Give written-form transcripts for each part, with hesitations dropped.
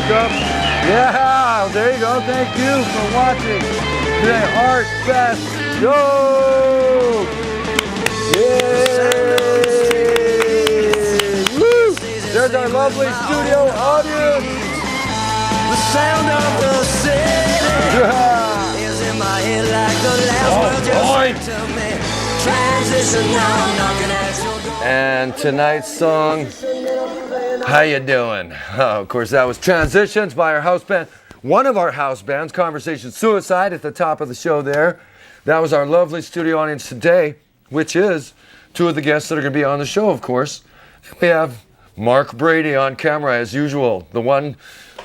look up. Yeah, there you go. Thank you for watching today, Artfest. Yo! Yay! Woo! There's our lovely studio audience. The sound of the city is in my head like the last word just to me. Transition now, I'm knocking at your door. And tonight's song, how you doing? Of course, that was Transitions by our house band. One of our house bands, Conversation Suicide, at the top of the show there. That was our lovely studio audience today, which is two of the guests that are going to be on the show, of course. We have Mark Brady on camera, as usual. The one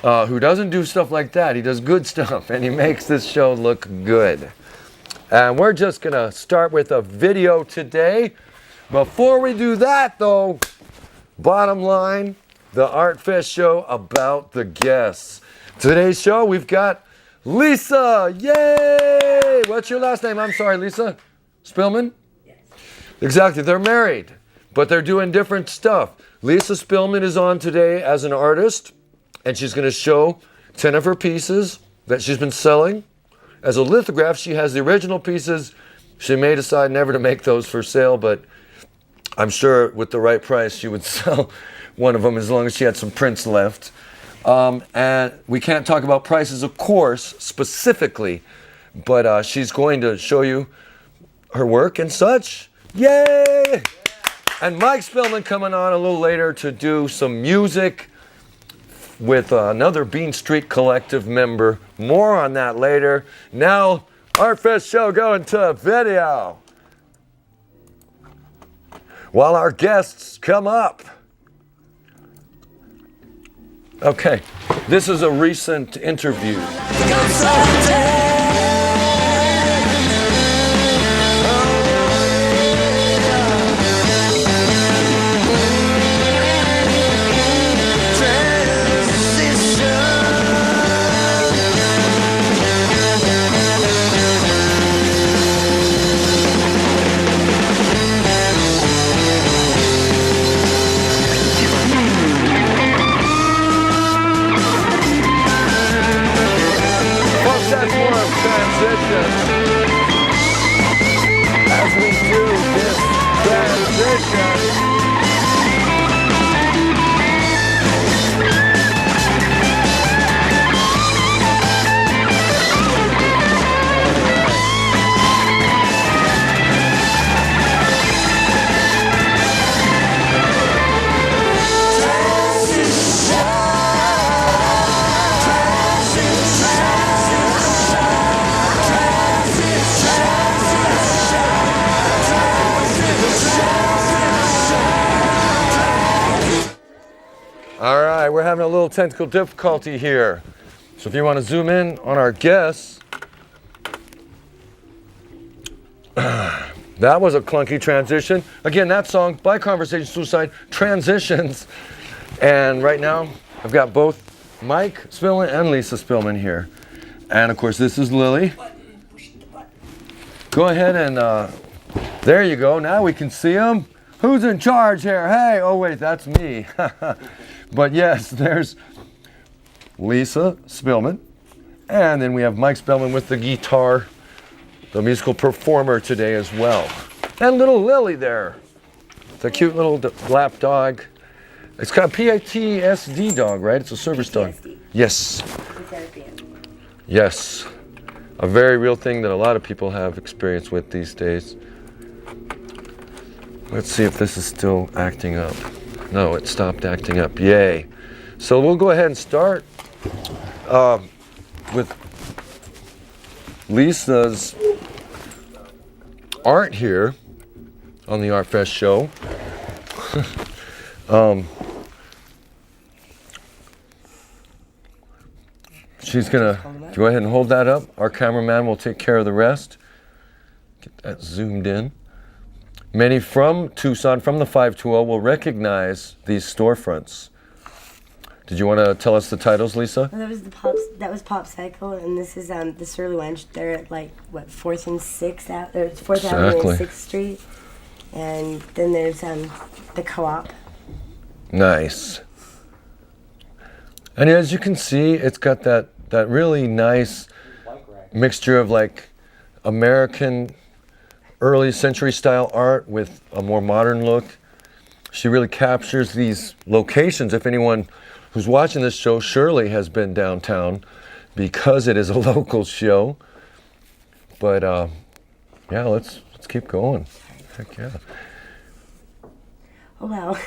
who doesn't do stuff like that. He does good stuff, and he makes this show look good. And we're just going to start with a video today. Before we do that, though, bottom line, the Artfest show about the guests. Today's show, we've got Lisa. Yay! What's your last name? I'm sorry, Lisa. Spillman? Yes. Exactly. They're married, but they're doing different stuff. Lisa Spillman is on today as an artist, and she's going to show 10 of her pieces that she's been selling. As a lithograph, she has the original pieces. She may decide never to make those for sale, but I'm sure with the right price, she would sell one of them as long as she had some prints left. And we can't talk about prices, of course, specifically, but she's going to show you her work and such. Yay! And Mike Spillman coming on a little later to do some music with another Bean Street Collective member. More on that later. Now, Artfest show going to video. While our guests come up. Okay, this is a recent interview. As we do this transition. All right, we're having a little technical difficulty here. So if you want to zoom in on our guests, that was a clunky transition. Again, that song by Conversation Suicide, Transitions. And right now, I've got both Mike Spillman and Lisa Spillman here. And of course, this is Lily. Go ahead and, there you go. Now we can see them. Who's in charge here? Hey, oh wait, that's me. But yes, there's Lisa Spillman. And then we have Mike Spillman with the guitar, the musical performer today as well. And little Lily there. It's a cute little lap dog. It's got a PTSD dog, right? It's a service dog. Yes. Yes. A very real thing that a lot of people have experience with these days. Let's see if this is still acting up. No, it stopped acting up. Yay. So we'll go ahead and start with Lisa's art here on the Artfest show. She's gonna go ahead and hold that up. Our cameraman will take care of the rest. Get that zoomed in. Many from Tucson, from the 520, will recognize these storefronts. Did you want to tell us the titles, Lisa? Well, that was Pop Cycle, and this is the Surly Wench. They're at 4th and 6th Avenue and 6th Street. And then there's the Co-op. Nice. And as you can see, it's got that really nice mixture of like American early century style art with a more modern look. She really captures these locations. If anyone who's watching this show surely has been downtown because it is a local show. But yeah, let's keep going. Heck yeah. Oh wow.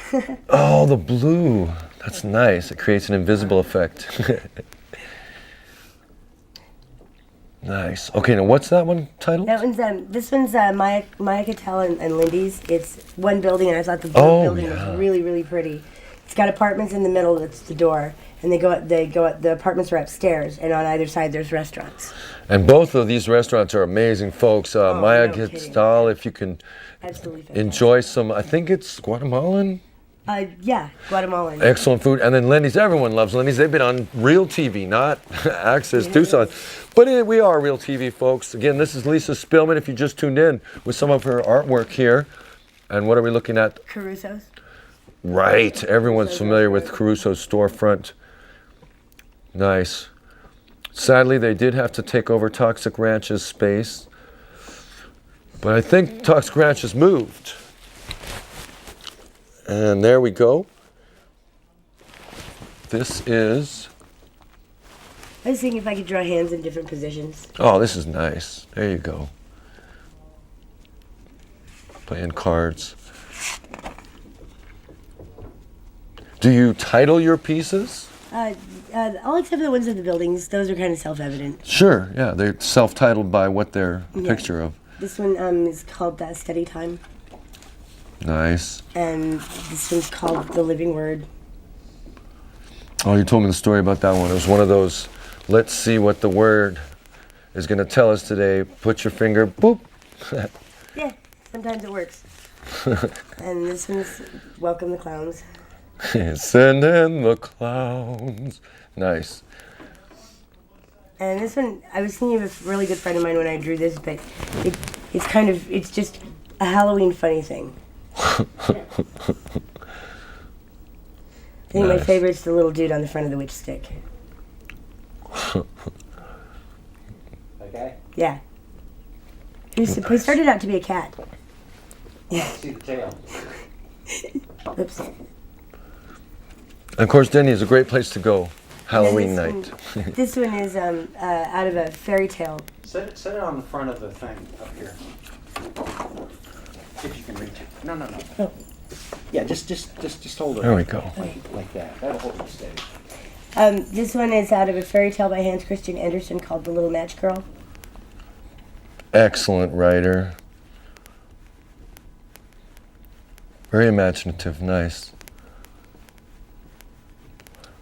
Oh, the blue. That's nice. It creates an invisible effect. Nice. Okay, now what's that one titled? That one's this one's Maya Cattell and Lindy's. It's one building, and I thought the building was really, really pretty. It's got apartments in the middle. That's the door, and they go. The apartments are upstairs, and on either side there's restaurants. And both of these restaurants are amazing, folks. Maya Cattell, if you can enjoy some, I think it's Guatemalan. Yeah, Guatemalan. Excellent food. And then Lindy's, everyone loves Lindy's. They've been on Real TV, not Access Tucson. But we are Real TV, folks. Again, this is Lisa Spillman, if you just tuned in, with some of her artwork here. And what are we looking at? Caruso's. Right. Everyone's familiar with Caruso's storefront. Nice. Sadly, they did have to take over Toxic Ranch's space. But I think Toxic Ranch has moved. And there we go. This is... I was thinking if I could draw hands in different positions. Oh, this is nice. There you go. Playing cards. Do you title your pieces? All except for the ones in the buildings. Those are kind of self-evident. Sure, yeah. They're self-titled by what they're a picture of. This one is called Study Time. Nice. And this one's called The Living Word. Oh, you told me the story about that one. It was one of those, let's see what the word is going to tell us today. Put your finger, boop. Yeah, sometimes it works. And this one's Welcome the Clowns. Send in the clowns. Nice. And this one, I was thinking of a really good friend of mine when I drew this, but it's just a Halloween funny thing. I think my favorite's the little dude on the front of the witch stick. Okay. Yeah. He started out to be a cat. Yeah. See the tail. Oops. And of course, Denny is a great place to go Halloween night. This one is out of a fairy tale. Set it on the front of the thing up here. If you can reach it. No. Oh. Yeah, just hold it. There we go. Like that. That'll hold you steady. This one is out of a fairy tale by Hans Christian Andersen called The Little Match Girl. Excellent writer. Very imaginative, nice.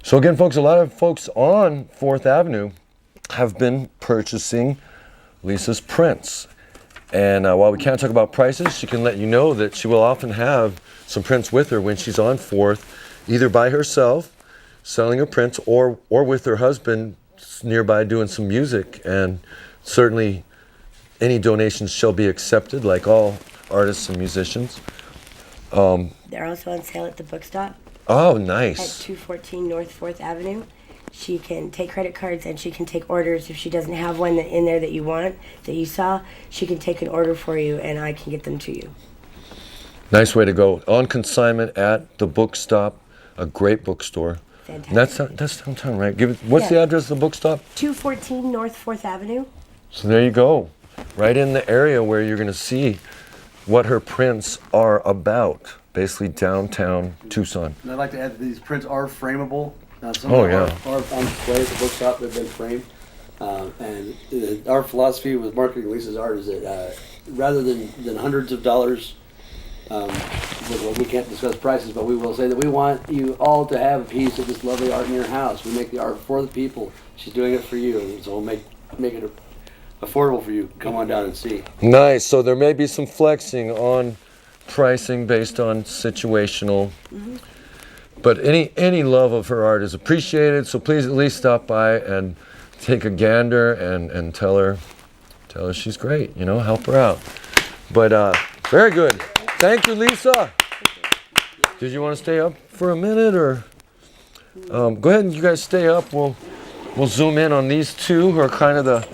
So again, folks, a lot of folks on 4th Avenue have been purchasing Lisa's prints. And while we can't talk about prices, she can let you know that she will often have some prints with her when she's on 4th, either by herself, selling her prints, or with her husband nearby doing some music. And certainly any donations shall be accepted, like all artists and musicians. They're also on sale at the bookstop. Oh, At nice. 214 North 4th Avenue. She can take credit cards and she can take orders. If she doesn't have one in there that you want, that you saw, she can take an order for you and I can get them to you. Nice way to go. On consignment at the bookstop, a great bookstore. Fantastic. And that's downtown, right? What's the address of the bookstop? 214 North 4th Avenue. So there you go. Right in the area where you're going to see what her prints are about. Basically downtown Tucson. And I'd like to add that these prints are frameable. Some Oh, of yeah. them are on display at the bookshop. They've been framed. And our philosophy with marketing Lisa's art is that rather than hundreds of dollars, we can't discuss prices, but we will say that we want you all to have a piece of this lovely art in your house. We make the art for the people. She's doing it for you, and so we'll make it affordable for you. Come on down and see. Nice. So there may be some flexing on pricing based on situational. Mm-hmm. But any love of her art is appreciated, so please at least stop by and take a gander and tell her she's great, help her out. But very good. Thank you, Lisa. Did you want to stay up for a minute or? Go ahead and you guys stay up. We'll zoom in on these two who are kind of the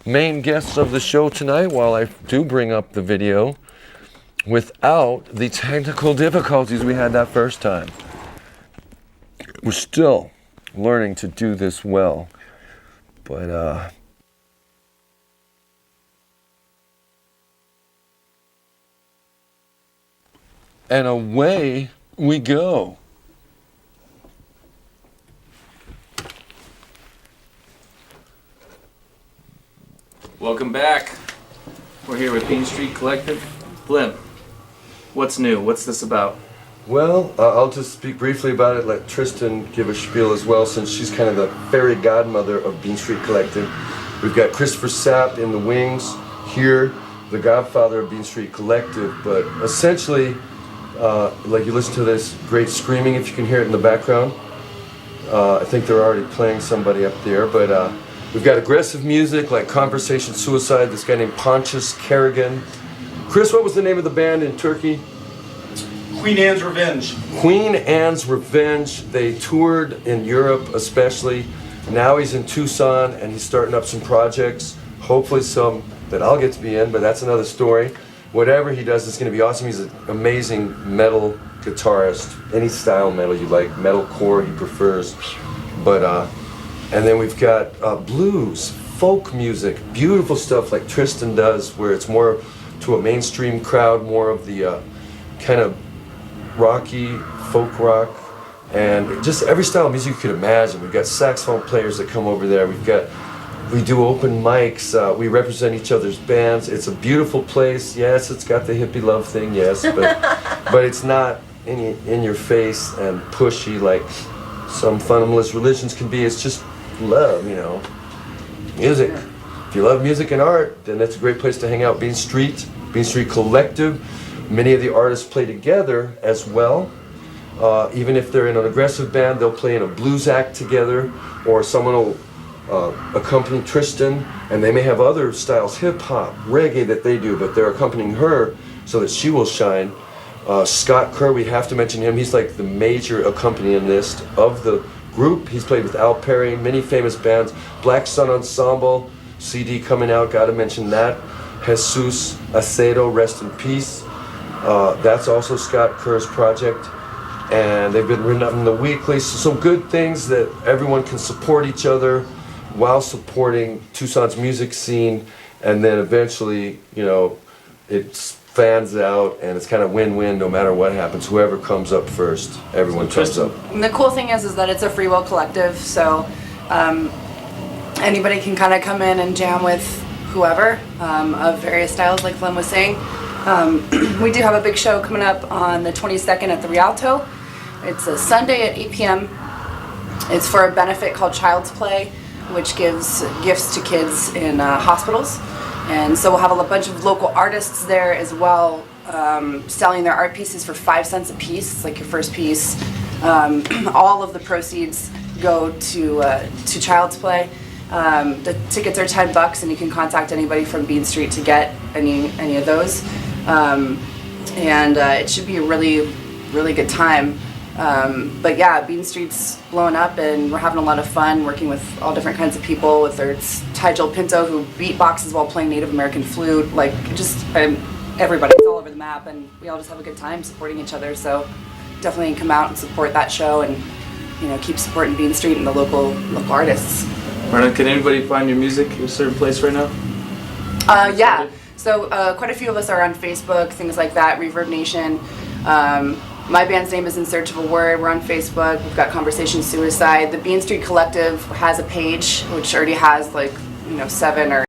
main guests of the show tonight while I do bring up the video without the technical difficulties we had that first time. We're still learning to do this well, but and away we go. Welcome back. We're here with Bean Street Collective. Blim, what's new? What's this about? Well, I'll just speak briefly about it, let Tristan give a spiel as well, since she's kind of the fairy godmother of Bean Street Collective. We've got Christopher Sapp in the wings here, the godfather of Bean Street Collective, but essentially, like you listen to this great screaming, if you can hear it in the background. I think they're already playing somebody up there, but we've got aggressive music like Conversation Suicide, this guy named Pontius Kerrigan. Chris, what was the name of the band in Turkey? Queen Anne's Revenge. Queen Anne's Revenge. They toured in Europe especially. Now he's in Tucson and he's starting up some projects, hopefully some that I'll get to be in, but that's another story. Whatever he does is going to be awesome. He's an amazing metal guitarist, any style metal you like, metalcore he prefers. But and then we've got blues, folk music, beautiful stuff like Tristan does, where it's more to a mainstream crowd, more of the kind of rocky, folk rock, and just every style of music you could imagine. We've got saxophone players that come over there. We do open mics. We represent each other's bands. It's a beautiful place. Yes, it's got the hippie love thing. Yes, but it's not in your face and pushy like some fundamentalist religions can be. It's just love, you know, music. If you love music and art, then that's a great place to hang out. Bean Street Collective. Many of the artists play together as well. Even if they're in an aggressive band, they'll play in a blues act together, or someone will accompany Tristan, and they may have other styles, hip-hop, reggae that they do, but they're accompanying her so that she will shine. Scott Kerr, we have to mention him. He's like the major accompanist of the group. He's played with Al Perry, many famous bands. Black Sun Ensemble, CD coming out, gotta mention that. Jesus Acedo, rest in peace. That's also Scott Kerr's project, and they've been written up in the weekly. So some good things that everyone can support each other while supporting Tucson's music scene, and then eventually, you know, it fans out, and it's kind of win-win no matter what happens. Whoever comes up first, everyone comes up. And the cool thing is that it's a free will collective, so anybody can kind of come in and jam with whoever of various styles, like Flynn was saying. We do have a big show coming up on the 22nd at the Rialto. It's a Sunday at 8 p.m. It's for a benefit called Child's Play, which gives gifts to kids in hospitals. And so we'll have a bunch of local artists there as well, selling their art pieces for 5 cents a piece. It's like your first piece. All of the proceeds go to Child's Play. The tickets are $10, and you can contact anybody from Bean Street to get any of those. And it should be a really, really good time. But yeah, Bean Street's blowing up, and we're having a lot of fun working with all different kinds of people. Whether it's Ty Joel Pinto, who beatboxes while playing Native American flute, like just everybody. It's all over the map, and we all just have a good time supporting each other. So definitely come out and support that show, and keep supporting Bean Street and the local artists. Marna, can anybody find your music at a certain place right now? Yeah. So quite a few of us are on Facebook, things like that. Reverb Nation. My band's name is In Search of a Word. We're on Facebook. We've got Conversation Suicide. The Bean Street Collective has a page which already has 7 or